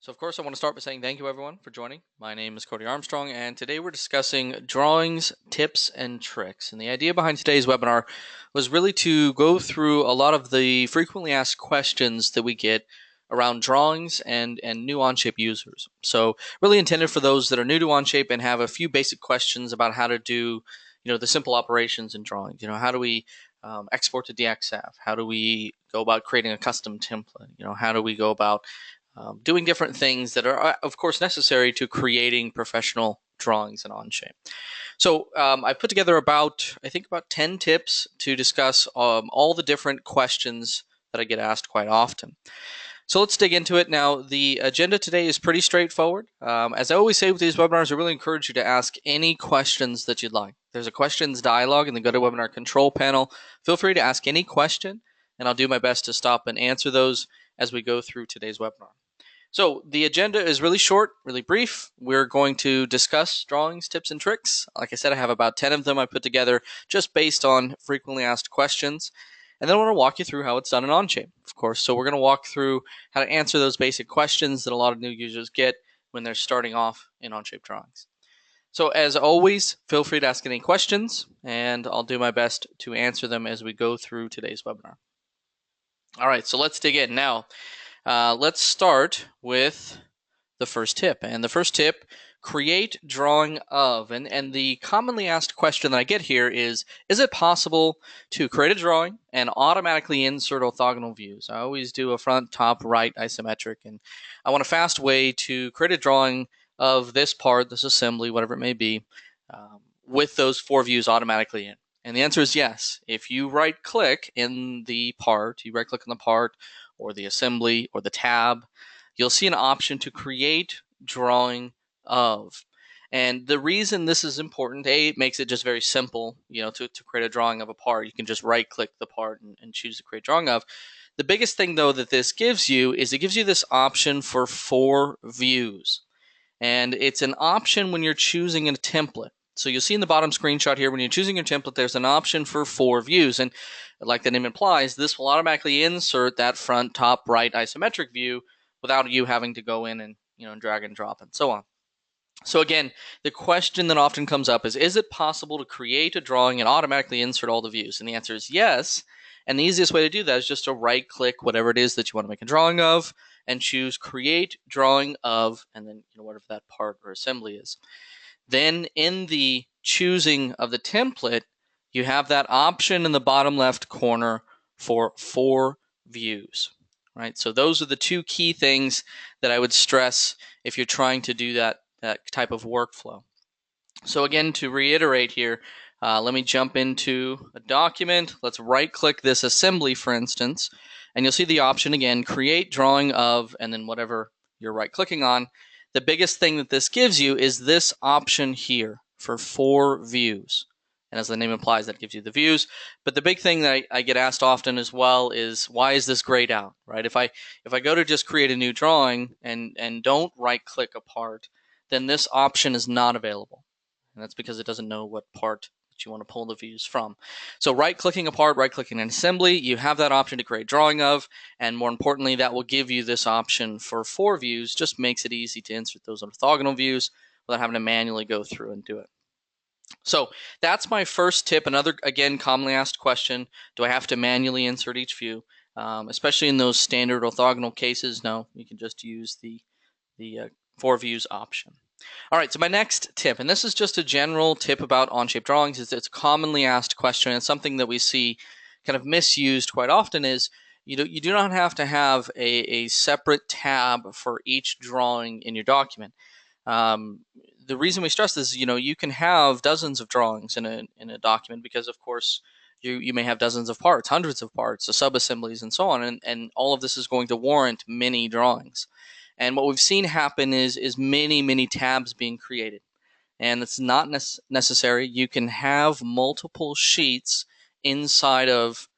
So, of course, I want to start by saying thank you, everyone, for joining. My name is Cody Armstrong, and today we're discussing drawings, tips, and tricks. And the idea behind today's webinar was really to go through a lot of the frequently asked questions that we get around drawings and new Onshape users. So, really intended for those that are new to Onshape and have a few basic questions about how to do, the simple operations in drawings. How do we export to DXF? How do we go about creating a custom template? How do we go about doing different things that are, of course, necessary to creating professional drawings in Onshape. So I put together about 10 tips to discuss all the different questions that I get asked quite often. So let's dig into it. Now, the agenda today is pretty straightforward. As I always say with these webinars, I really encourage you to ask any questions that you'd like. There's a questions dialog in the GoToWebinar control panel. Feel free to ask any question, and I'll do my best to stop and answer those as we go through today's webinar. So the agenda is really short, really brief. We're going to discuss drawings, tips, and tricks. Like I said, I have about 10 of them I put together just based on frequently asked questions. And then I want to walk you through how it's done in Onshape, of course. So we're going to walk through how to answer those basic questions that a lot of new users get when they're starting off in Onshape drawings. So as always, feel free to ask any questions, and I'll do my best to answer them as we go through today's webinar. All right, so let's dig in. Now, let's start with the first tip. And the first tip, create drawing of. And the commonly asked question that I get here is it possible to create a drawing and automatically insert orthogonal views? I always do a front, top, right isometric, and I want a fast way to create a drawing of this part, this assembly, whatever it may be, with those 4 views automatically in. And the answer is yes. If you right-click in the part, you right-click on the part, or the assembly, or the tab, you'll see an option to create drawing of. And the reason this is important, it makes it just very simple, to create a drawing of a part. You can just right-click the part and choose to create drawing of. The biggest thing, though, that this gives you is it gives you this option for 4 views. And it's an option when you're choosing a template. So you'll see in the bottom screenshot here, when you're choosing your template, there's an option for 4 views. And like the name implies, this will automatically insert that front, top, right isometric view without you having to go in and drag and drop and so on. So again, the question that often comes up is it possible to create a drawing and automatically insert all the views? And the answer is yes. And the easiest way to do that is just to right-click whatever it is that you want to make a drawing of and choose Create Drawing Of, and then whatever that part or assembly is. Then in the choosing of the template, you have that option in the bottom left corner for 4 views. Right? So those are the 2 key things that I would stress if you're trying to do that type of workflow. So again, to reiterate here, let me jump into a document. Let's right-click this assembly, for instance, and you'll see the option again, Create Drawing Of, and then whatever you're right-clicking on. The biggest thing that this gives you is this option here for 4 views. And as the name implies, that gives you the views. But the big thing that I get asked often as well is, why is this grayed out, right? If I go to just create a new drawing and don't right-click a part, then this option is not available. And that's because it doesn't know what part that you want to pull the views from. So right-clicking a part, right-clicking an assembly, you have that option to create drawing of, and more importantly, that will give you this option for 4 views. Just makes it easy to insert those orthogonal views without having to manually go through and do it. So that's my first tip. Another, again, commonly asked question, do I have to manually insert each view? Especially in those standard orthogonal cases, no, you can just use the 4 views option. All right, so my next tip, and this is just a general tip about Onshape drawings, is it's a commonly asked question, and something that we see kind of misused quite often is you do not have to have a separate tab for each drawing in your document. The reason we stress this is, you can have dozens of drawings in a document because, of course, you may have dozens of parts, hundreds of parts, sub-assemblies, and so on, and all of this is going to warrant many drawings. And what we've seen happen is many tabs being created. And it's not necessary. You can have multiple sheets inside of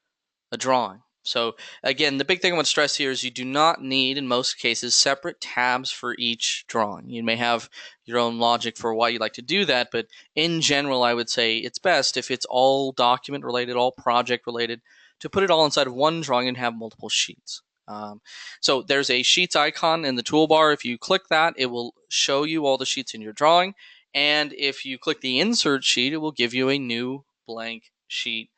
a drawing. So again, the big thing I want to stress here is you do not need, in most cases, separate tabs for each drawing. You may have your own logic for why you like to do that, but in general, I would say it's best if it's all document related, all project related, to put it all inside of one drawing and have multiple sheets. So there's a sheets icon in the toolbar. If you click that, it will show you all the sheets in your drawing. And if you click the insert sheet, it will give you a new blank sheet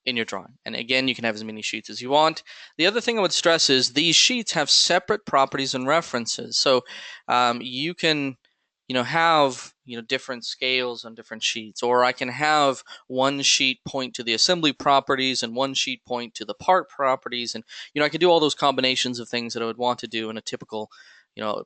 in your drawing. And again, you can have as many sheets as you want. The other thing I would stress is these sheets have separate properties and references. So you can have different scales on different sheets, or I can have one sheet point to the assembly properties and one sheet point to the part properties, and I can do all those combinations of things that I would want to do in a typical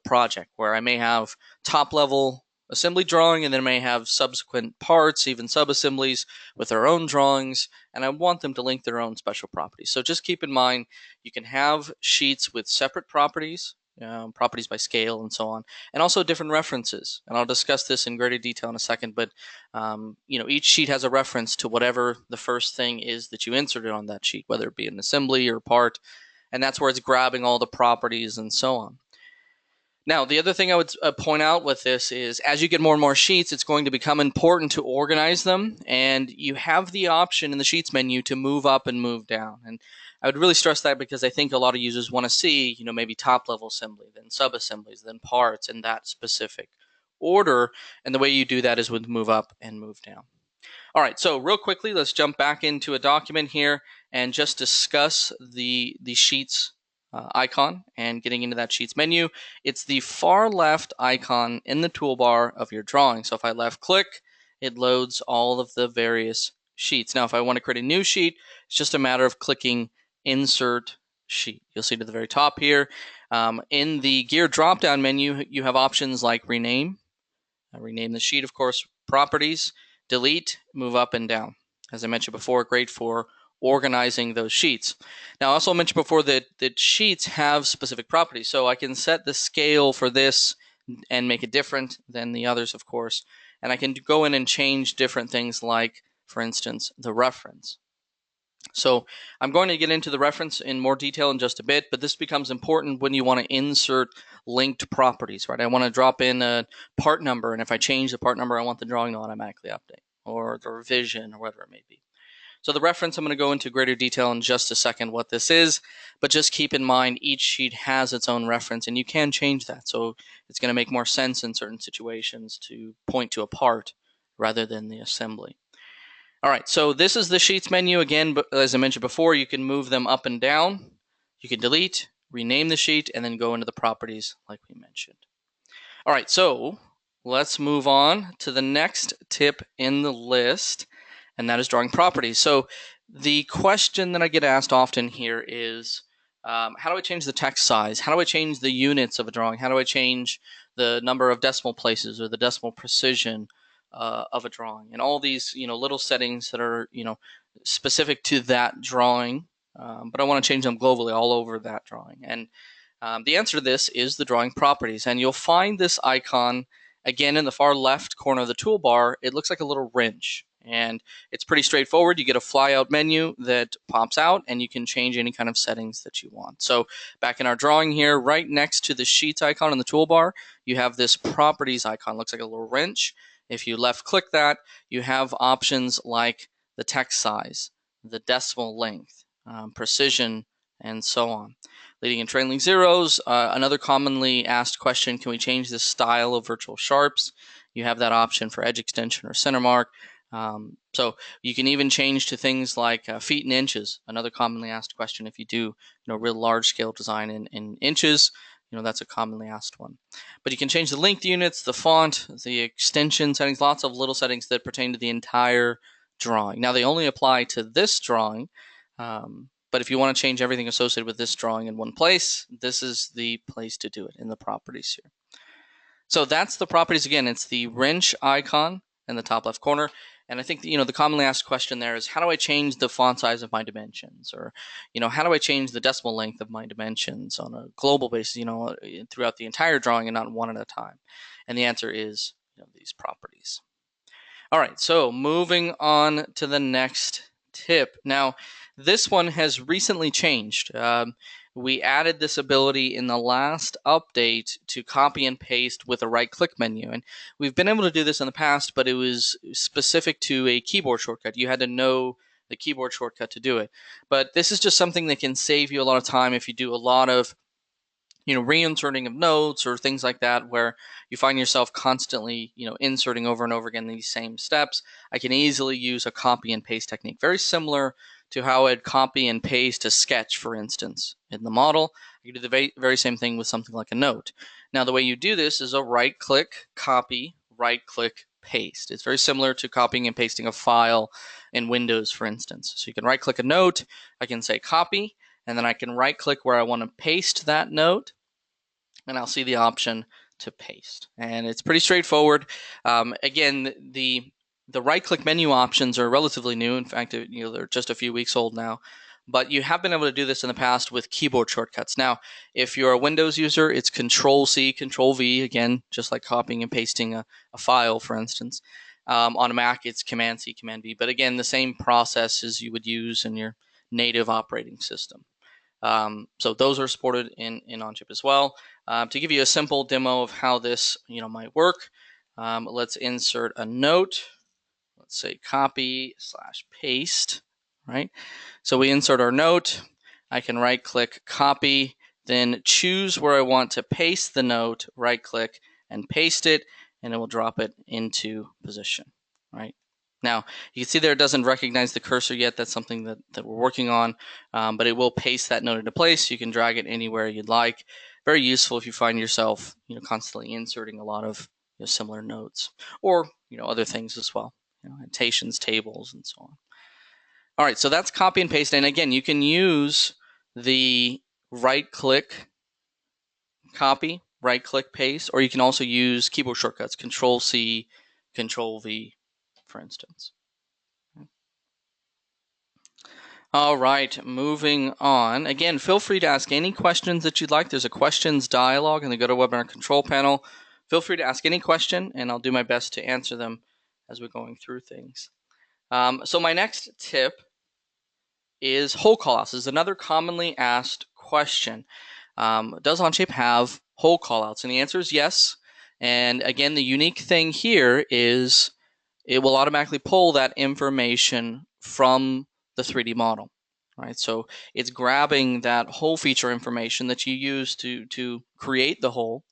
project, where I may have top level assembly drawing and then I may have subsequent parts, even sub-assemblies with their own drawings, and I want them to link their own special properties. So just keep in mind, you can have sheets with separate properties, properties by scale and so on, and also different references. And I'll discuss this in greater detail in a second, but each sheet has a reference to whatever the first thing is that you inserted on that sheet, whether it be an assembly or part, and that's where it's grabbing all the properties and so on. Now, the other thing I would point out with this is, as you get more and more sheets, it's going to become important to organize them, and you have the option in the Sheets menu to move up and move down. And I would really stress that because I think a lot of users want to see, maybe top-level assembly, then sub-assemblies, then parts in that specific order, and the way you do that is with move up and move down. All right, so real quickly, let's jump back into a document here and just discuss the Sheets icon and getting into that Sheets menu. It's the far left icon in the toolbar of your drawing. So if I left click, it loads all of the various sheets. Now, if I want to create a new sheet, it's just a matter of clicking Insert Sheet. You'll see to the very top here. In the gear drop-down menu, you have options like Rename. Rename the sheet, of course, Properties, Delete, Move Up and Down. As I mentioned before, great for organizing those sheets. Now, I also mentioned before that sheets have specific properties, so I can set the scale for this and make it different than the others, of course, and I can go in and change different things like, for instance, the reference. So I'm going to get into the reference in more detail in just a bit, but this becomes important when you want to insert linked properties, right? I want to drop in a part number, and if I change the part number, I want the drawing to automatically update, or the revision, or whatever it may be. So the reference, I'm going to go into greater detail in just a second what this is, but just keep in mind each sheet has its own reference, and you can change that. So it's going to make more sense in certain situations to point to a part rather than the assembly. All right, so this is the Sheets menu. Again, but as I mentioned before, you can move them up and down. You can delete, rename the sheet, and then go into the properties like we mentioned. All right, so let's move on to the next tip in the list, and that is drawing properties. So the question that I get asked often here is, how do I change the text size? How do I change the units of a drawing? How do I change the number of decimal places or the decimal precision of a drawing? And all these, little settings that are, specific to that drawing, but I want to change them globally all over that drawing. And the answer to this is the drawing properties. And you'll find this icon, again, in the far left corner of the toolbar. It looks like a little wrench. And it's pretty straightforward. You get a flyout menu that pops out, and you can change any kind of settings that you want. So back in our drawing here, right next to the Sheets icon in the toolbar, you have this Properties icon. It looks like a little wrench. If you left-click that, you have options like the text size, the decimal length, precision, and so on. Leading and trailing zeros, another commonly asked question, can we change the style of virtual sharps? You have that option for edge extension or center mark. So you can even change to things like feet and inches, another commonly asked question. If you do real large scale design in inches, that's a commonly asked one. But you can change the length units, the font, the extension settings, lots of little settings that pertain to the entire drawing. Now, they only apply to this drawing, but if you want to change everything associated with this drawing in one place, this is the place to do it, in the properties here. So that's the properties. Again, it's the wrench icon in the top left corner. And I think the commonly asked question there is, how do I change the font size of my dimensions? Or, how do I change the decimal length of my dimensions on a global basis, throughout the entire drawing and not one at a time? And the answer is these properties. All right, so moving on to the next tip. Now, this one has recently changed. We added this ability in the last update to copy and paste with a right-click menu. And we've been able to do this in the past, but it was specific to a keyboard shortcut. You had to know the keyboard shortcut to do it. But this is just something that can save you a lot of time if you do a lot of reinserting of notes or things like that, where you find yourself constantly, inserting over and over again these same steps. I can easily use a copy and paste technique, very similar to how I'd copy and paste a sketch, for instance, in the model. You do the very same thing with something like a note. Now, the way you do this is a right-click, copy, right-click, paste. It's very similar to copying and pasting a file in Windows, for instance. So you can right-click a note, I can say copy, and then I can right-click where I want to paste that note, and I'll see the option to paste. And it's pretty straightforward. Again, the right-click menu options are relatively new. In fact, they're just a few weeks old now. But you have been able to do this in the past with keyboard shortcuts. Now, if you're a Windows user, it's Control-C, Control-V, again, just like copying and pasting a file, for instance. On a Mac, it's Command-C, Command-V. But again, the same process as you would use in your native operating system. So those are supported in Onshape as well. To give you a simple demo of how this might work, let's insert a note. Let's say copy/paste, right? So we insert our note. I can right-click copy, then choose where I want to paste the note, right-click and paste it, and it will drop it into position, right? Now, you can see there it doesn't recognize the cursor yet. That's something that we're working on, but it will paste that note into place. You can drag it anywhere you'd like. Very useful if you find yourself constantly inserting a lot of similar notes, or other things as well, annotations, tables, and so on. All right, so that's copy and paste. And again, you can use the right-click copy, right-click paste, or you can also use keyboard shortcuts, Control-C, Control-V, for instance. All right, moving on. Again, feel free to ask any questions that you'd like. There's a questions dialog in the GoToWebinar control panel. Feel free to ask any question, and I'll do my best to answer them as we're going through things. So my next tip is hole callouts. This is another commonly asked question. Does Onshape have hole callouts? And the answer is yes. And again, the unique thing here is it will automatically pull that information from the 3D model, right? So it's grabbing that hole feature information that you use to create the hole,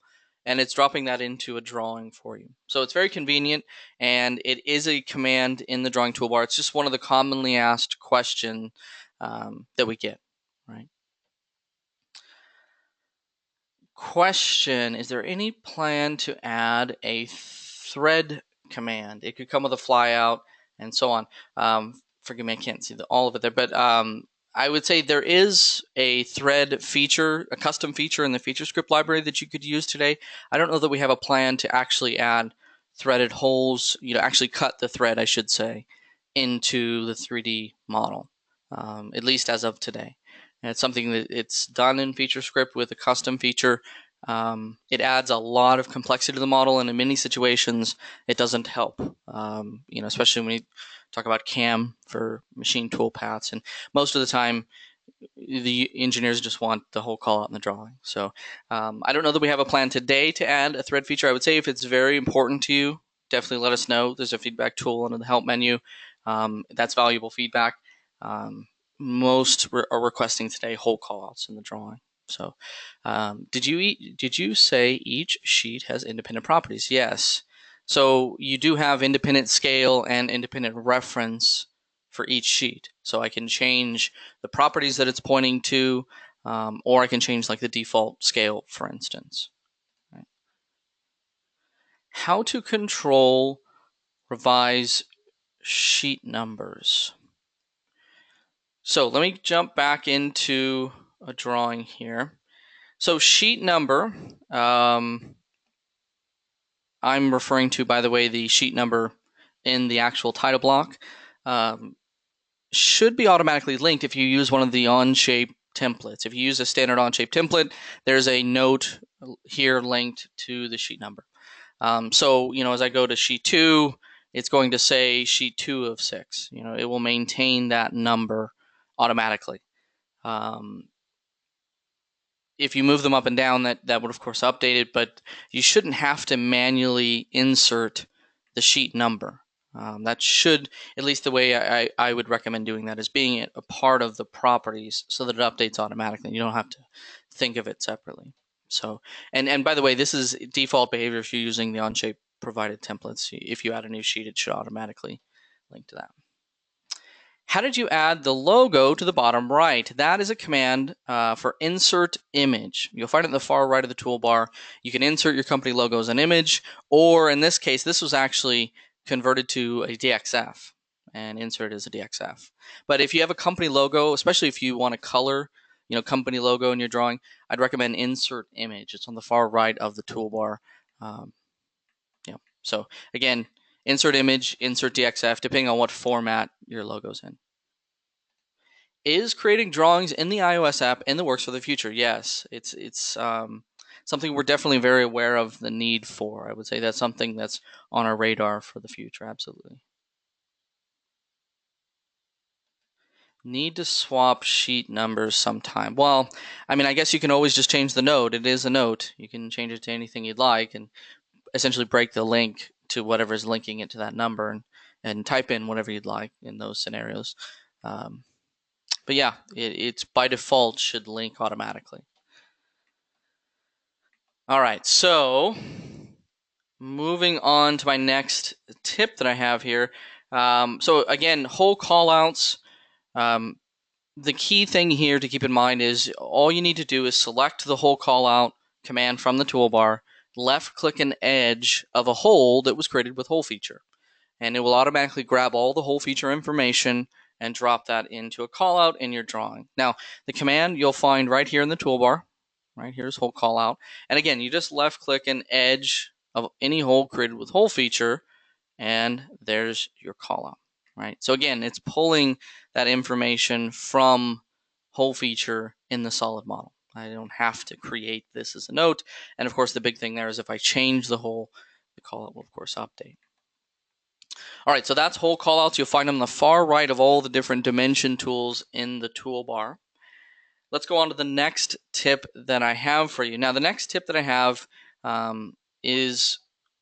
and it's dropping that into a drawing for you. So it's very convenient, and it is a command in the drawing toolbar. It's just one of the commonly asked questions that we get, right? Question, is there any plan to add a thread command? It could come with a flyout and so on. Forgive me, I can't see all of it there, but I would say there is a thread feature, a custom feature in the feature script library that you could use today. I don't know that we have a plan to actually add threaded holes, actually cut the thread, I should say, into the 3D model, at least as of today. And it's something that it's done in FeatureScript with a custom feature. It adds a lot of complexity to the model, and in many situations, it doesn't help. Especially when you talk about CAM for machine toolpaths, and most of the time, the engineers just want the whole call out in the drawing. So I don't know that we have a plan today to add a thread feature. I would say if it's very important to you, definitely let us know. There's a feedback tool under the help menu. That's valuable feedback. Most are requesting today whole callouts in the drawing. So did you say each sheet has independent properties? Yes. So you do have independent scale and independent reference for each sheet. So I can change the properties that it's pointing to, or I can change like the default scale, for instance. Right. How to control revise sheet numbers. So let me jump back into a drawing here. So sheet number, I'm referring to, by the way, the sheet number in the actual title block, should be automatically linked if you use one of the Onshape templates. If you use a standard Onshape template, there's a note here linked to the sheet number. So, as I go to sheet 2, it's going to say sheet 2 of 6. It will maintain that number automatically. If you move them up and down, that would of course update it, but you shouldn't have to manually insert the sheet number. That should, at least the way I would recommend doing that, is being a part of the properties so that it updates automatically. You don't have to think of it separately. So, and by the way, this is default behavior if you're using the Onshape provided templates. If you add a new sheet, it should automatically link to that. How did you add the logo to the bottom right? That is a command for insert image. You'll find it in the far right of the toolbar. You can insert your company logo as an image, or in this case, this was actually converted to a DXF and insert as a DXF. But if you have a company logo, especially if you want to color, company logo in your drawing, I'd recommend insert image. It's on the far right of the toolbar. So again, insert image, insert DXF, depending on what format your logo's in. Is creating drawings in the iOS app in the works for the future? Yes, it's something we're definitely very aware of the need for. I would say that's something that's on our radar for the future, absolutely. Need to swap sheet numbers sometime. Well, I mean, I guess you can always just change the note. It is a note. You can change it to anything you'd like and essentially break the link to whatever's linking it to that number and type in whatever you'd like in those scenarios. But yeah, it's by default should link automatically. All right, so moving on to my next tip that I have here. So again, whole callouts. The key thing here to keep in mind is all you need to do is select the whole callout command from the toolbar, left click an edge of a hole that was created with hole feature, and it will automatically grab all the whole feature information and drop that into a callout in your drawing. Now, the command you'll find right here in the toolbar. Right here's whole callout, and again, you just left click an edge of any hole created with hole feature, and there's your callout. Right. So again, it's pulling that information from whole feature in the solid model. I don't have to create this as a note, and of course, the big thing there is if I change the hole, the callout will of course update. All right, so that's whole callouts. You'll find them on the far right of all the different dimension tools in the toolbar. Let's go on to the next tip that I have for you. Now, the next tip that I have is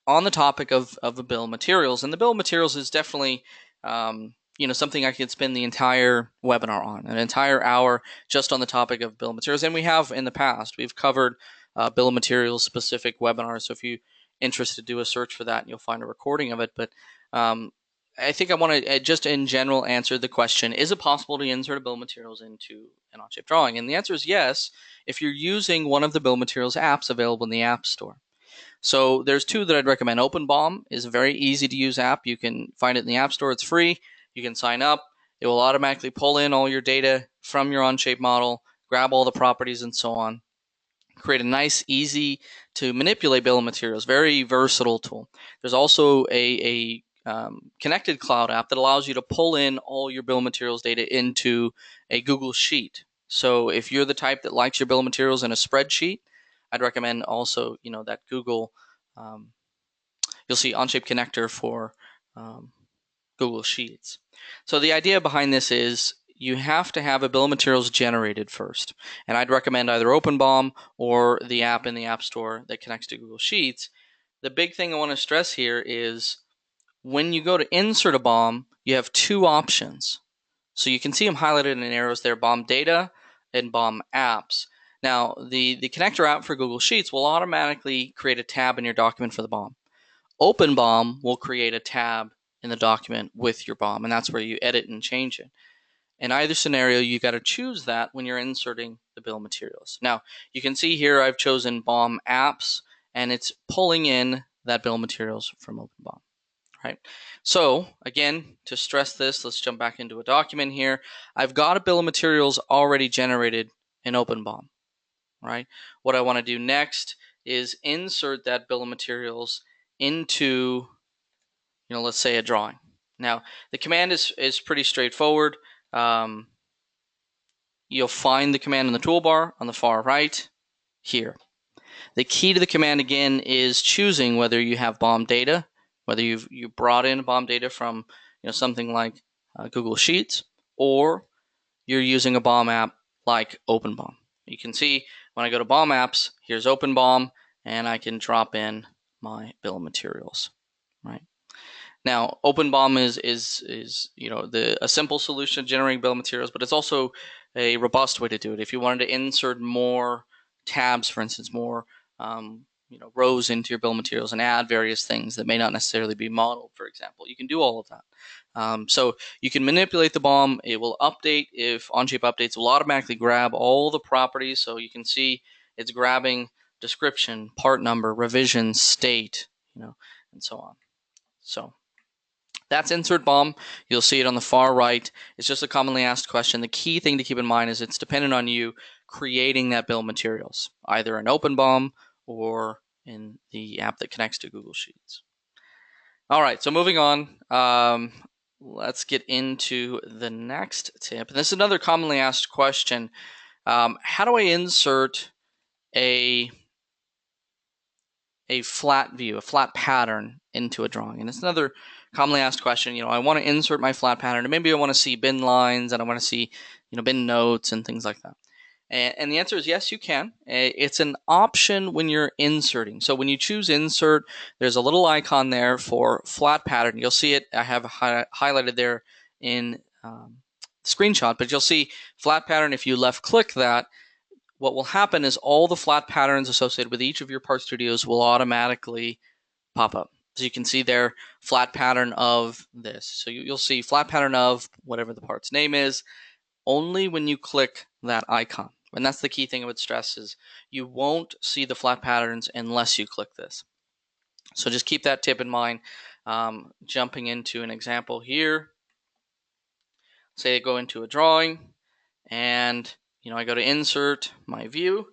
on the topic of the bill of materials. And the bill of materials is definitely something I could spend the entire webinar on, an entire hour just on the topic of bill of materials. And we have in the past. We've covered bill of materials specific webinars. So if you're interested, do a search for that and you'll find a recording of it. But I think I want to just in general answer the question, is it possible to insert a bill of materials into an Onshape drawing? And the answer is yes, if you're using one of the bill of materials apps available in the App Store. So there's two that I'd recommend. OpenBOM is a very easy to use app. You can find it in the App Store. It's free. You can sign up. It will automatically pull in all your data from your Onshape model, grab all the properties and so on. Create a nice, easy to manipulate bill of materials. Very versatile tool. There's also a connected cloud app that allows you to pull in all your bill of materials data into a Google Sheet. So if you're the type that likes your bill of materials in a spreadsheet, I'd recommend also, that Google, you'll see Onshape connector for Google Sheets. So the idea behind this is you have to have a bill of materials generated first. And I'd recommend either OpenBOM or the app in the App Store that connects to Google Sheets. The big thing I want to stress here is when you go to insert a BOM, you have two options. So you can see them highlighted in arrows there, BOM data and BOM apps. Now, the connector app for Google Sheets will automatically create a tab in your document for the BOM. OpenBOM will create a tab in the document with your BOM, and that's where you edit and change it. In either scenario, you got to choose that when you're inserting the bill of materials. Now, you can see here I've chosen BOM apps, and it's pulling in that bill of materials from OpenBOM. Right. So again, to stress this, let's jump back into a document here. I've got a bill of materials already generated in OpenBOM. Right. What I want to do next is insert that bill of materials into, let's say a drawing. Now, the command is pretty straightforward. You'll find the command in the toolbar on the far right here. The key to the command again is choosing whether you have BOM data, whether you brought in BOM data from something like Google Sheets, or you're using a BOM app like OpenBOM. You can see when I go to BOM apps, here's OpenBOM, and I can drop in my bill of materials. Right. Now, OpenBOM is a simple solution to generating bill of materials, but it's also a robust way to do it. If you wanted to insert more tabs, for instance, more rows into your bill of materials and add various things that may not necessarily be modeled, for example, you can do all of that. So you can manipulate the BOM. It will update. If Onshape updates, it will automatically grab all the properties. So you can see it's grabbing description, part number, revision, state, and so on. So that's insert BOM. You'll see it on the far right. It's just a commonly asked question. The key thing to keep in mind is it's dependent on you creating that bill of materials, either in OpenBOM or in the app that connects to Google Sheets. All right, so moving on, let's get into the next tip. This is another commonly asked question. How do I insert a flat view, a flat pattern into a drawing? And it's another commonly asked question. I want to insert my flat pattern, and maybe I want to see bin lines, and I want to see, bin notes and things like that. And the answer is yes, you can. It's an option when you're inserting. So when you choose insert, there's a little icon there for flat pattern. You'll see it. I have highlighted there in the screenshot, but you'll see flat pattern. If you left click that, what will happen is all the flat patterns associated with each of your Part Studios will automatically pop up. So you can see there, flat pattern of this. So you'll see flat pattern of whatever the part's name is, only when you click that icon. And that's the key thing I would stress is you won't see the flat patterns unless you click this. So just keep that tip in mind. Jumping into an example here, say I go into a drawing and I go to insert my view.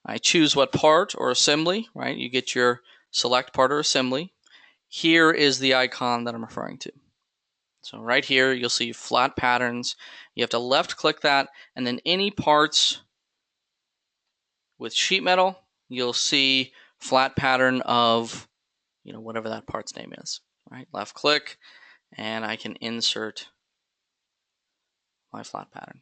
I choose what part or assembly, right? You get your select part or assembly. Here is the icon that I'm referring to. So right here, you'll see flat patterns. You have to left click that, and then any parts with sheet metal, you'll see flat pattern of, whatever that part's name is, right? Left click, and I can insert my flat pattern.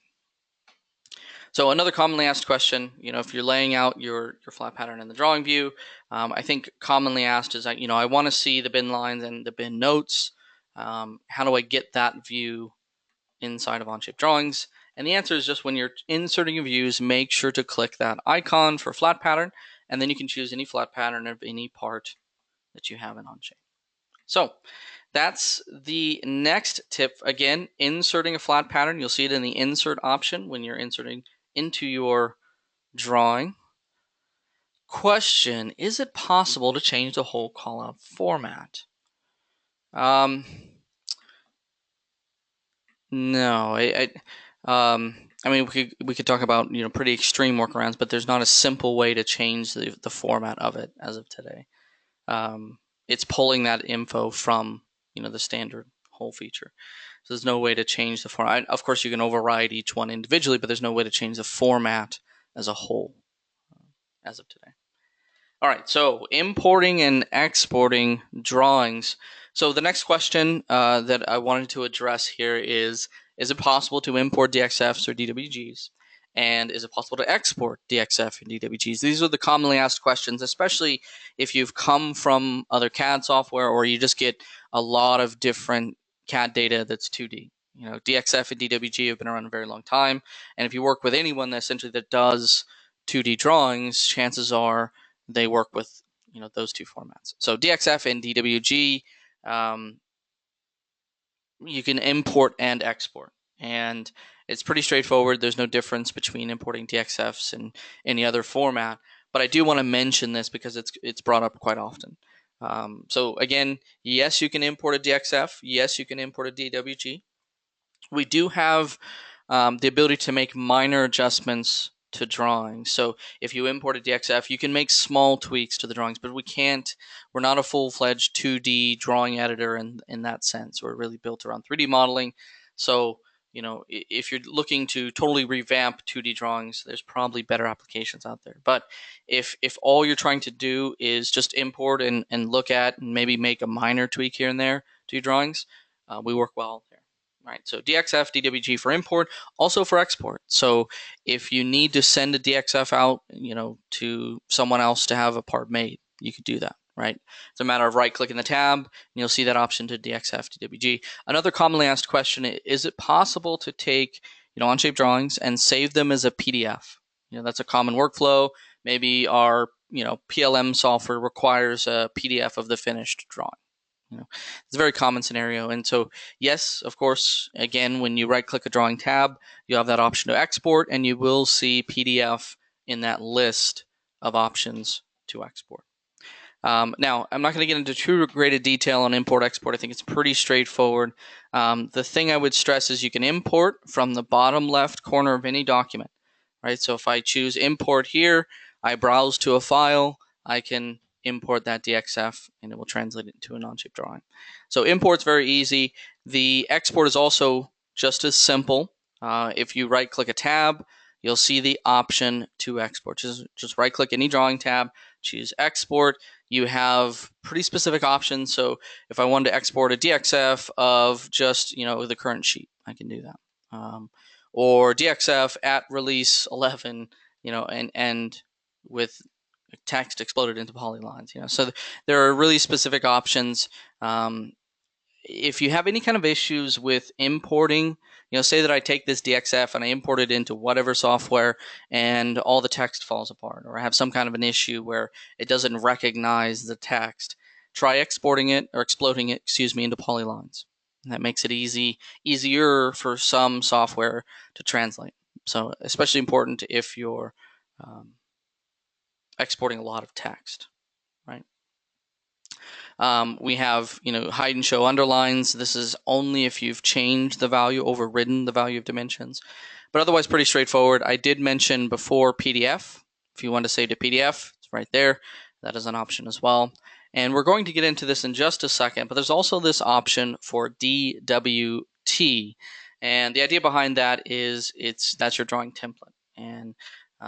So another commonly asked question, if you're laying out your flat pattern in the drawing view, I think commonly asked is, I want to see the bin lines and the bin notes. How do I get that view inside of Onshape Drawings? And the answer is just when you're inserting your views, make sure to click that icon for flat pattern, and then you can choose any flat pattern of any part that you have in Onshape. So that's the next tip. Again, inserting a flat pattern. You'll see it in the insert option when you're inserting into your drawing. Question, is it possible to change the whole callout format? No, I mean, we could talk about pretty extreme workarounds, but there's not a simple way to change the format of it as of today. It's pulling that info from the standard whole feature. So there's no way to change the format. Of course, you can override each one individually, but there's no way to change the format as a whole as of today. All right, so importing and exporting drawings. So the next question that I wanted to address here is it possible to import DXFs or DWGs? And is it possible to export DXF and DWGs? These are the commonly asked questions, especially if you've come from other CAD software or you just get a lot of different CAD data that's 2D. DXF and DWG have been around a very long time. And if you work with anyone that does 2D drawings, chances are they work with those two formats. So DXF and DWG, you can import and export, and it's pretty straightforward. There's no difference between importing DXFs and any other format, but I do want to mention this because it's brought up quite often. So again, yes, you can import a DXF. Yes, you can import a DWG. We do have the ability to make minor adjustments to drawings. So if you import a DXF, you can make small tweaks to the drawings, but we're not a full-fledged 2D drawing editor in that sense. We're really built around 3D modeling. So, if you're looking to totally revamp 2D drawings, there's probably better applications out there. But if all you're trying to do is just import and look at and maybe make a minor tweak here and there to your drawings, we work well there. Right, so DXF, DWG for import, also for export. So if you need to send a DXF out, to someone else to have a part made, you could do that. right? It's a matter of right-clicking the tab, and you'll see that option to DXF DWG. Another commonly asked question is it possible to take Onshape drawings and save them as a PDF? That's a common workflow. Maybe our PLM software requires a PDF of the finished drawing. It's a very common scenario. And so, yes, of course, again, when you right-click a drawing tab, you have that option to export, and you will see PDF in that list of options to export. Now, I'm not going to get into too great a detail on import-export. I think it's pretty straightforward. The thing I would stress is you can import from the bottom left corner of any document, right? So if I choose import here, I browse to a file, I can import that DXF, and it will translate it into a Onshape drawing. So import's very easy. The export is also just as simple. If you right-click a tab, you'll see the option to export. Just right-click any drawing tab, choose export. You have pretty specific options. So if I wanted to export a DXF of just the current sheet, I can do that. Or DXF at release 11, and with text exploded into polylines. So there are really specific options. If you have any kind of issues with importing, say that I take this DXF and I import it into whatever software and all the text falls apart, or I have some kind of an issue where it doesn't recognize the text, try exporting it or exploding it, into polylines. And that makes it easier for some software to translate. So especially important if you're exporting a lot of text, right? We have, hide and show underlines. This is only if you've changed the value, overridden the value of dimensions. But otherwise, pretty straightforward. I did mention before PDF. If you want to save to PDF, it's right there. That is an option as well. And we're going to get into this in just a second, but there's also this option for DWT. And the idea behind that is that's your drawing template. And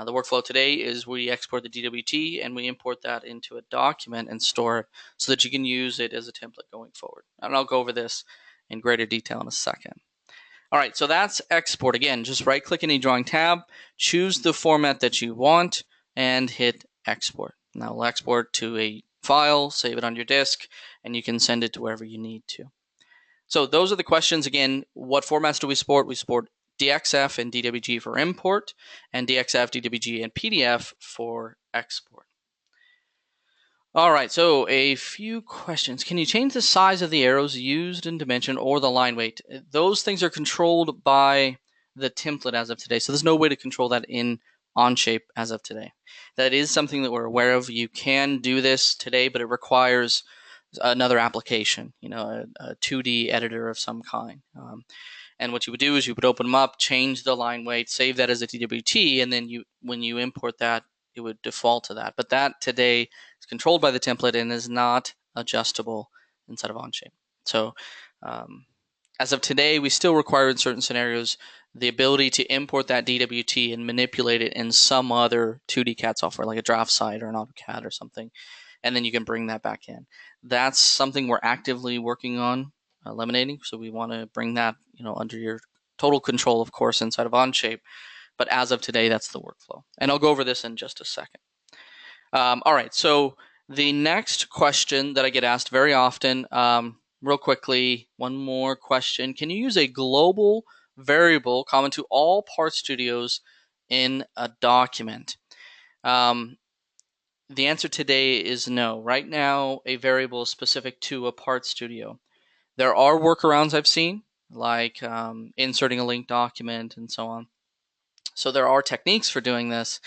the workflow today is we export the DWT and we import that into a document and store it so that you can use it as a template going forward. And I'll go over this in greater detail in a second. All right, so that's export. Again, just right-click any drawing tab, choose the format that you want, and hit export. Now we'll export to a file, save it on your disk, and you can send it to wherever you need to. So those are the questions. Again, what formats do we support? We support DXF and DWG for import, and DXF, DWG, and PDF for export. All right, so a few questions. Can you change the size of the arrows used in dimension or the line weight? Those things are controlled by the template as of today, so there's no way to control that in Onshape as of today. That is something that we're aware of. You can do this today, but it requires another application, a 2D editor of some kind. And what you would do is you would open them up, change the line weight, save that as a DWT, and then when you import that, it would default to that. But that today is controlled by the template and is not adjustable inside of Onshape. So as of today, we still require in certain scenarios the ability to import that DWT and manipulate it in some other 2D CAD software, like a DraftSight or an AutoCAD or something, and then you can bring that back in. That's something we're actively working on eliminating, so we want to bring that under your total control, of course, inside of Onshape. But as of today, that's the workflow. And I'll go over this in just a second. All right, so the next question that I get asked very often, real quickly, one more question. Can you use a global variable common to all Part Studios in a document? The answer today is no. Right now, a variable is specific to a Part Studio. There are workarounds I've seen, like inserting a linked document and so on. So there are techniques for doing this,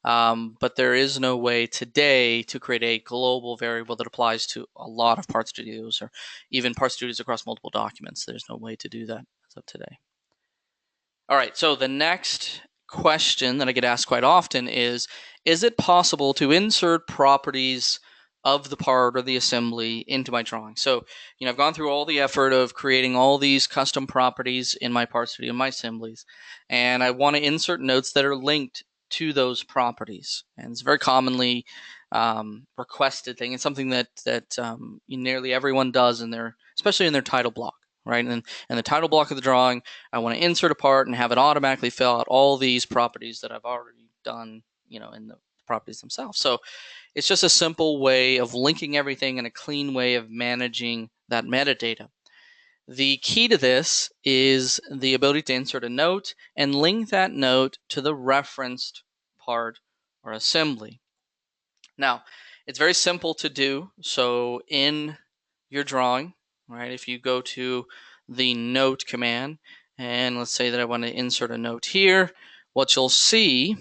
but there is no way today to create a global variable that applies to a lot of Part Studios or even Part Studios across multiple documents. There's no way to do that as of today. All right, so the next question that I get asked quite often is it possible to insert properties of the part or the assembly into my drawing? So, I've gone through all the effort of creating all these custom properties in my Part Studio, my assemblies, and I want to insert notes that are linked to those properties. And it's a very commonly requested thing. It's something that nearly everyone does especially in their title block, right? And in the title block of the drawing, I want to insert a part and have it automatically fill out all these properties that I've already done, in the properties themselves. So it's just a simple way of linking everything and a clean way of managing that metadata. The key to this is the ability to insert a note and link that note to the referenced part or assembly. Now, it's very simple to do. So in your drawing, right, if you go to the note command, and let's say that I want to insert a note here, what you'll see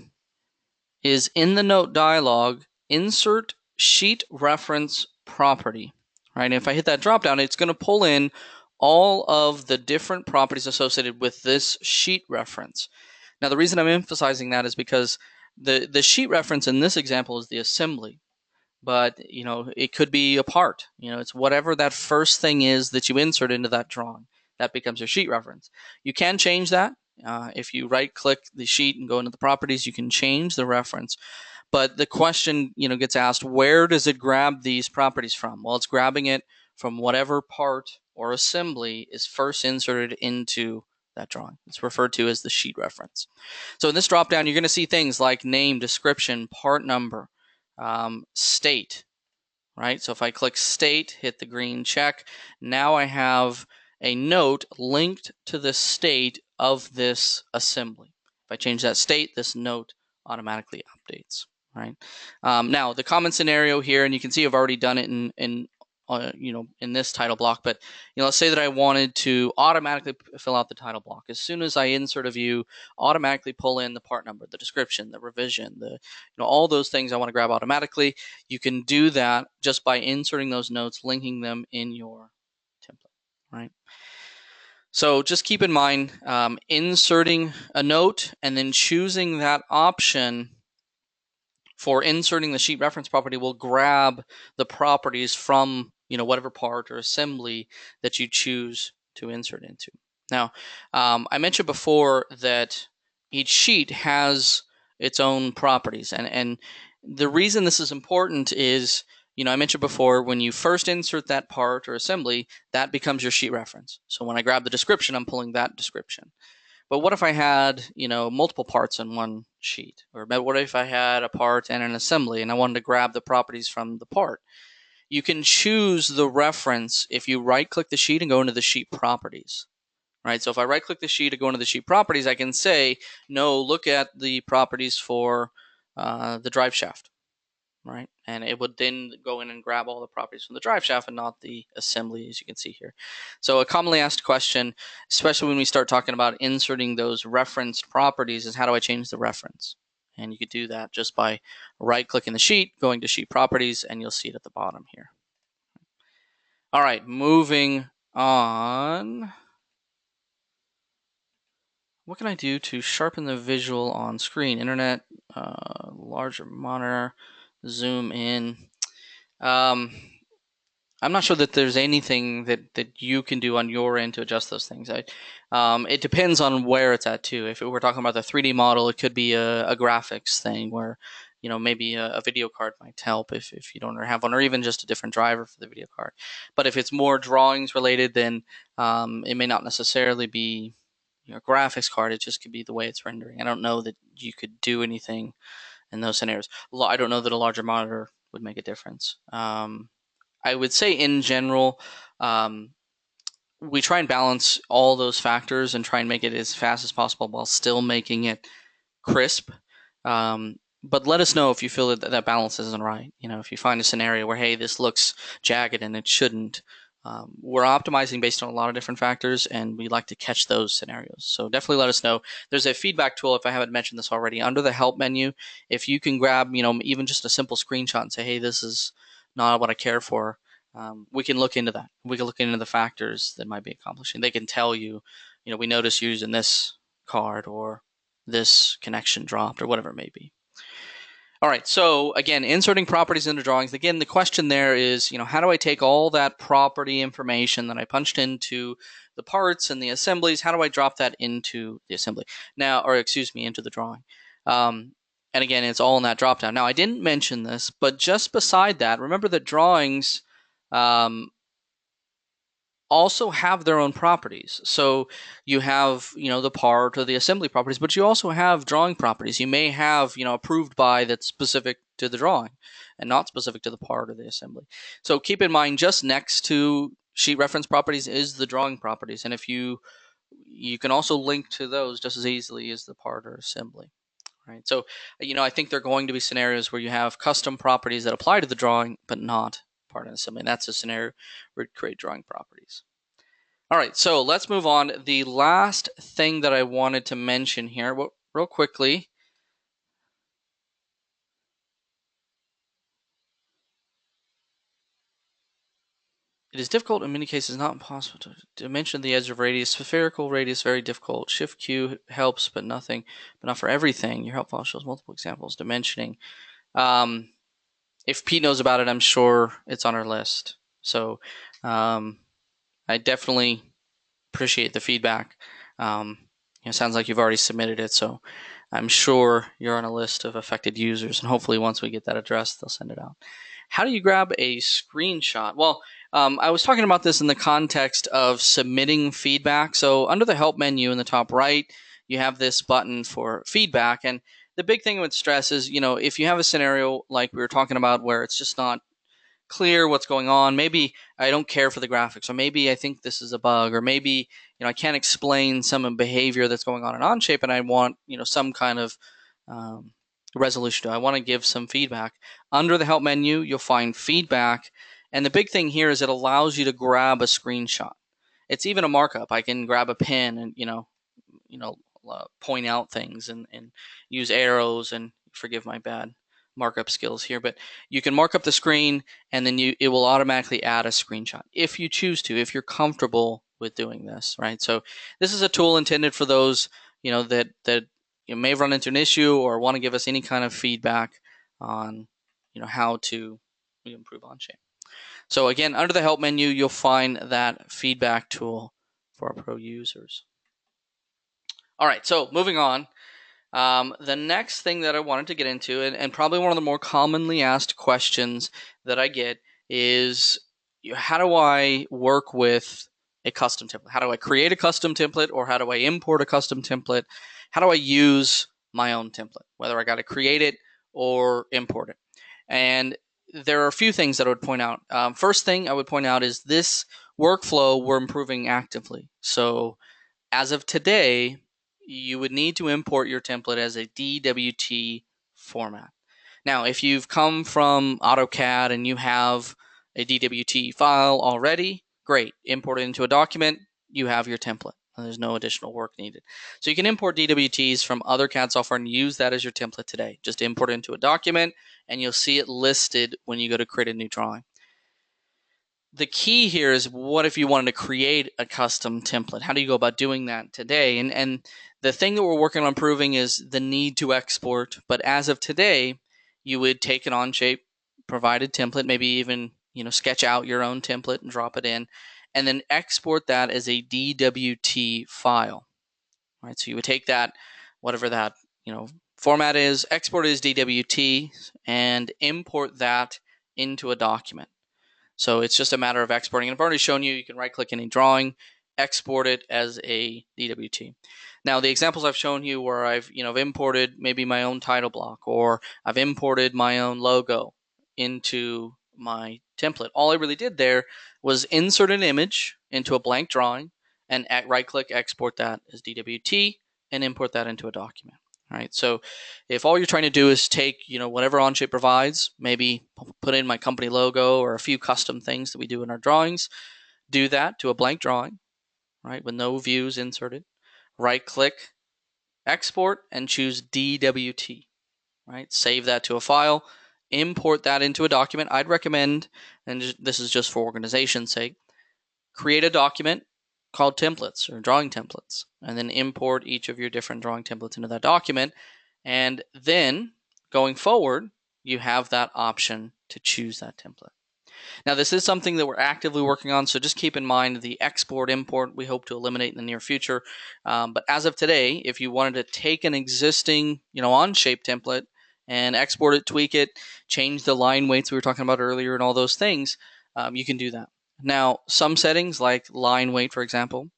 is in the note dialog, insert sheet reference property, right? And if I hit that drop down, it's going to pull in all of the different properties associated with this sheet reference. Now, the reason I'm emphasizing that is because the sheet reference in this example is the assembly, but it could be a part. It's whatever that first thing is that you insert into that drawing. That becomes your sheet reference. You can change that. If you right-click the sheet and go into the properties, you can change the reference. But the question, gets asked, where does it grab these properties from? Well, it's grabbing it from whatever part or assembly is first inserted into that drawing. It's referred to as the sheet reference. So in this dropdown, you're going to see things like name, description, part number, state, right? So if I click state, hit the green check, now I have a note linked to the state of this assembly. If I change that state, this note automatically updates, right? Now the common scenario here, and you can see I've already done it in this title block, but let's say that I wanted to automatically fill out the title block. As soon as I insert a view, automatically pull in the part number, the description, the revision, all those things I want to grab automatically. You can do that just by inserting those notes, linking them in your template, right? So just keep in mind, inserting a note and then choosing that option for inserting the sheet reference property will grab the properties from whatever part or assembly that you choose to insert into. Now, I mentioned before that each sheet has its own properties, and the reason this is important is, I mentioned before, when you first insert that part or assembly, that becomes your sheet reference. So when I grab the description, I'm pulling that description. But what if I had, multiple parts in one sheet? Or what if I had a part and an assembly and I wanted to grab the properties from the part? You can choose the reference if you right-click the sheet and go into the sheet properties, right? So if I right-click the sheet and go into the sheet properties, I can say, no, look at the properties for the drive shaft, right? And it would then go in and grab all the properties from the drive shaft and not the assembly, as you can see here. So a commonly asked question, especially when we start talking about inserting those referenced properties, is how do I change the reference? And you could do that just by right-clicking the sheet, going to sheet properties, and you'll see it at the bottom here. All right, moving on. What can I do to sharpen the visual on screen? Internet, larger monitor, zoom in. I'm not sure that there's anything that you can do on your end to adjust those things. It depends on where it's at too. If we're talking about the 3D model, it could be a graphics thing where, maybe a video card might help if you don't have one, or even just a different driver for the video card. But if it's more drawings related, then it may not necessarily be graphics card. It just could be the way it's rendering. I don't know that you could do anything in those scenarios. I don't know that a larger monitor would make a difference. I would say in general, we try and balance all those factors and try and make it as fast as possible while still making it crisp. But let us know if you feel that that balance isn't right. If you find a scenario where, hey, this looks jagged and it shouldn't. We're optimizing based on a lot of different factors, and we like to catch those scenarios. So definitely let us know. There's a feedback tool, if I haven't mentioned this already, under the help menu. If you can grab, even just a simple screenshot and say, hey, this is not what I care for, we can look into that. We can look into the factors that might be accomplishing. They can tell you, we notice you're using this card or this connection dropped or whatever it may be. All right, so again, inserting properties into drawings. Again, the question there is, how do I take all that property information that I punched into the parts and the assemblies? How do I drop that into the assembly now, or excuse me, into the drawing? And again, it's all in that dropdown. Now, I didn't mention this, but just beside that, remember that drawings also have their own properties. So you have, the part or the assembly properties, but you also have drawing properties. You may have, approved by that's specific to the drawing and not specific to the part or the assembly. So keep in mind, just next to sheet reference properties is the drawing properties. And if you can also link to those just as easily as the part or assembly. Right. So, I think there are going to be scenarios where you have custom properties that apply to the drawing, but not part and assembly. And that's a scenario where you create drawing properties. All right, so let's move on. The last thing that I wanted to mention here, real quickly, it is difficult in many cases, not impossible to dimension the edge of radius. Spherical radius, very difficult. Shift Q helps, but not for everything. Your help file shows multiple examples. Dimensioning. If Pete knows about it, I'm sure it's on our list. So I definitely appreciate the feedback. It sounds like you've already submitted it, so I'm sure you're on a list of affected users, and hopefully once we get that addressed, they'll send it out. How do you grab a screenshot? Well, I was talking about this in the context of submitting feedback. So under the help menu in the top right, you have this button for feedback. And the big thing with stress is, if you have a scenario like we were talking about where it's just not clear what's going on, maybe I don't care for the graphics, or maybe I think this is a bug, or maybe I can't explain some behavior that's going on in Onshape, and I want some kind of resolution to it. I want to give some feedback. Under the help menu, you'll find feedback, and the big thing here is it allows you to grab a screenshot. It's even a markup. I can grab a pen and point out things and use arrows, and forgive my bad markup skills here, but you can mark up the screen and then it will automatically add a screenshot if you choose to, if you're comfortable with doing this, right? So this is a tool intended for those that you may run into an issue or want to give us any kind of feedback on how to improve Onshape. So again, under the help menu, you'll find that feedback tool for our pro users. All right, so moving on. The next thing that I wanted to get into, and probably one of the more commonly asked questions that I get, is how do I work with a custom template? How do I create a custom template, or how do I import a custom template? How do I use my own template, whether I got to create it or import it? And there are a few things that I would point out. First thing I would point out is this workflow we're improving actively. So as of today, you would need to import your template as a DWT format. Now, if you've come from AutoCAD and you have a DWT file already, great. Import it into a document, you have your template. There's no additional work needed. So you can import DWTs from other CAD software and use that as your template today. Just import it into a document and you'll see it listed when you go to create a new drawing. The key here is, what if you wanted to create a custom template? How do you go about doing that today? And the thing that we're working on improving is the need to export. But as of today, you would take an Onshape provided template, maybe even sketch out your own template and drop it in, and then export that as a DWT file. Right? So you would take that, whatever that format is, export it as DWT, and import that into a document. So it's just a matter of exporting. And I've already shown you can right-click any drawing, export it as a DWT. Now, the examples I've shown you where I've imported maybe my own title block, or I've imported my own logo into my template. All I really did there was insert an image into a blank drawing and right-click, export that as DWT, and import that into a document. All right, so if all you're trying to do is take, whatever Onshape provides, maybe put in my company logo or a few custom things that we do in our drawings, do that to a blank drawing, right, with no views inserted. Right-click, export, and choose DWT, right? Save that to a file, import that into a document. I'd recommend, and this is just for organization's sake, create a document called templates or drawing templates, and then import each of your different drawing templates into that document. And then going forward, you have that option to choose that template. Now, this is something that we're actively working on, so just keep in mind the export import we hope to eliminate in the near future. But as of today, if you wanted to take an existing Onshape template and export it, tweak it, change the line weights we were talking about earlier and all those things, you can do that. Now, some settings like line weight, for example,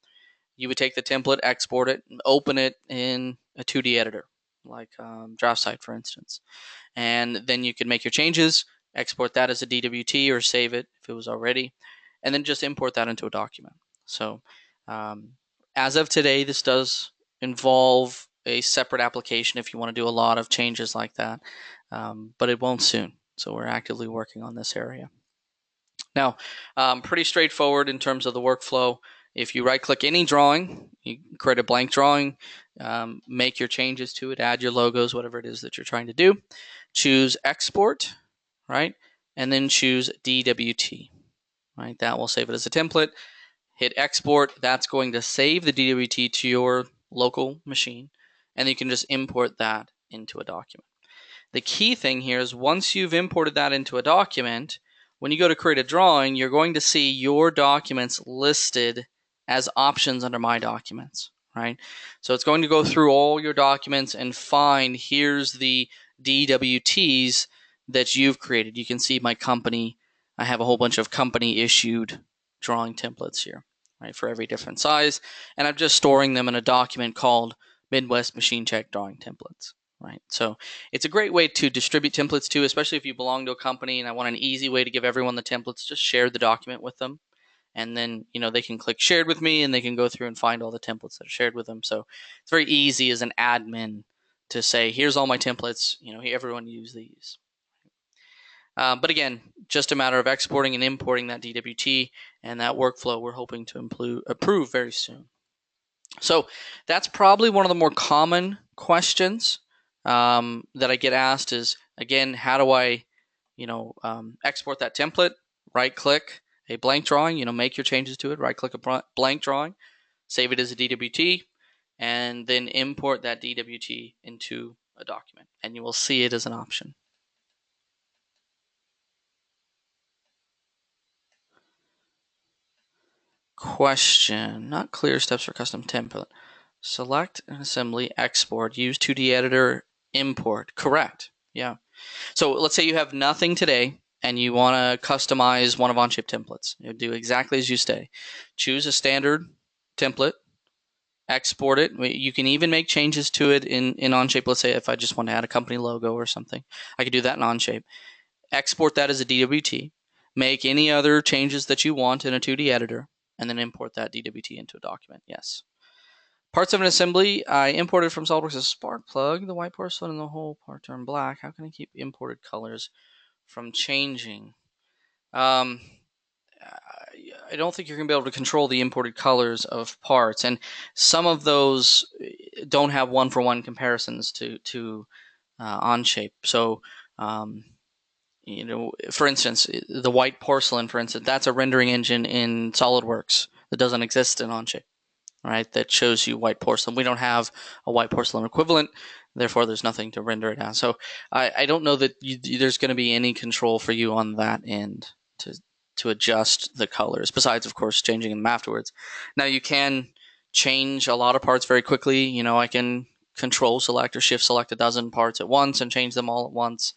you would take the template, export it, and open it in a 2D editor, like DraftSight, for instance. And then you can make your changes, export that as a DWT or save it if it was already, and then just import that into a document. So as of today, this does involve a separate application if you want to do a lot of changes like that, but it won't soon. So we're actively working on this area. Now, pretty straightforward in terms of the workflow. If you right-click any drawing, you create a blank drawing, make your changes to it, add your logos, whatever it is that you're trying to do. Choose Export, right? And then choose DWT, right? That will save it as a template. Hit Export. That's going to save the DWT to your local machine, and you can just import that into a document. The key thing here is once you've imported that into a document, when you go to create a drawing, you're going to see your documents listed as options under My Documents, right? So it's going to go through all your documents and find here's the DWTs that you've created. You can see my company. I have a whole bunch of company issued drawing templates here, right, for every different size. And I'm just storing them in a document called Midwest Machine Check Drawing Templates. Right. So it's a great way to distribute templates too, especially if you belong to a company and I want an easy way to give everyone the templates. Just share the document with them. And then, they can click shared with me and they can go through and find all the templates that are shared with them. So it's very easy as an admin to say, here's all my templates, everyone use these. But again, just a matter of exporting and importing that DWT, and that workflow we're hoping to improve very soon. So that's probably one of the more common questions that I get asked is, again, how do I, export that template? Right click a blank drawing, make your changes to it, right click a blank drawing, save it as a DWT, and then import that DWT into a document, and you will see it as an option. Question, not clear steps for custom template. Select an assembly, export, use 2D editor, import. Correct. Yeah. So let's say you have nothing today and you want to customize one of Onshape templates. You do exactly as you say. Choose a standard template, export it. You can even make changes to it in Onshape. Let's say if I just want to add a company logo or something, I could do that in Onshape. Export that as a DWT. Make any other changes that you want in a 2D editor, and then import that DWT into a document. Yes. Parts of an assembly, I imported from SOLIDWORKS a spark plug. The white porcelain and the whole part turned black. How can I keep imported colors from changing? I don't think you're going to be able to control the imported colors of parts, and some of those don't have one-for-one comparisons to Onshape. So, for instance, the white porcelain, for instance, that's a rendering engine in SolidWorks that doesn't exist in Onshape. Right, that shows you white porcelain. We don't have a white porcelain equivalent, therefore there's nothing to render it as. So I don't know that there's going to be any control for you on that end to adjust the colors, besides, of course, changing them afterwards. Now, you can change a lot of parts very quickly. I can control select or shift select a dozen parts at once and change them all at once,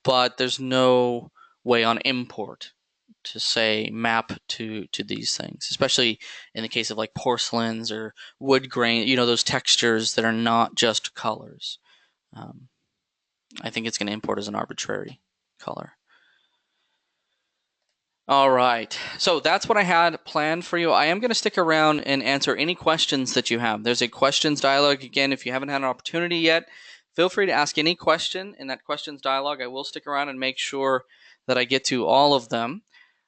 but there's no way on import to say map to these things, especially in the case of like porcelains or wood grain, those textures that are not just colors. I think it's going to import as an arbitrary color. All right, so that's what I had planned for you. I am going to stick around and answer any questions that you have. There's a questions dialogue. Again, if you haven't had an opportunity yet, feel free to ask any question in that questions dialogue. I will stick around and make sure that I get to all of them.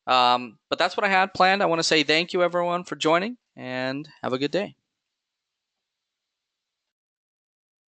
But that's what I had planned. I want to say thank you, everyone, for joining, and have a good day.